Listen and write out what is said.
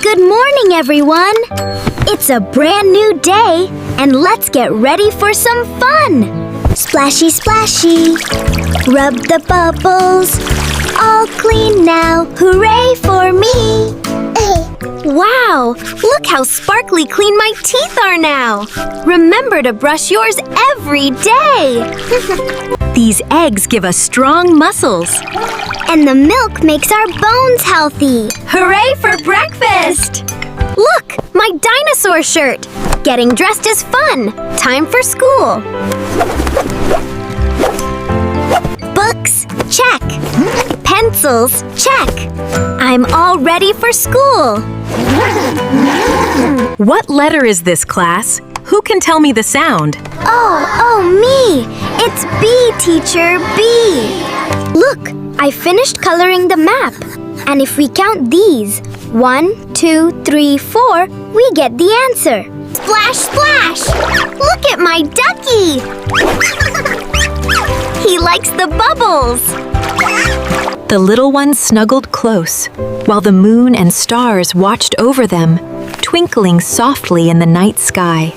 Good morning, everyone! It's a brand new day, and let's get ready for some fun! Splashy, splashy, rub the bubbles. All clean now, hooray for me! Wow, look how sparkly clean my teeth are now! Remember to brush yours every day! These eggs give us strong muscles. And the milk makes our bones healthy! Hooray for breakfast! Look, my dinosaur shirt! Getting dressed is fun! Time for school! Books, check! Pencils, check! I'm all ready for school! What letter is this, class? Who can tell me the sound? Oh, me! It's B, teacher, B! Look, I finished coloring the map. And if we count these, 1, 2, 3, 4, we get the answer. Splash, splash! Look at my ducky! He likes the bubbles! The little ones snuggled close, while the moon and stars watched over them, twinkling softly in the night sky.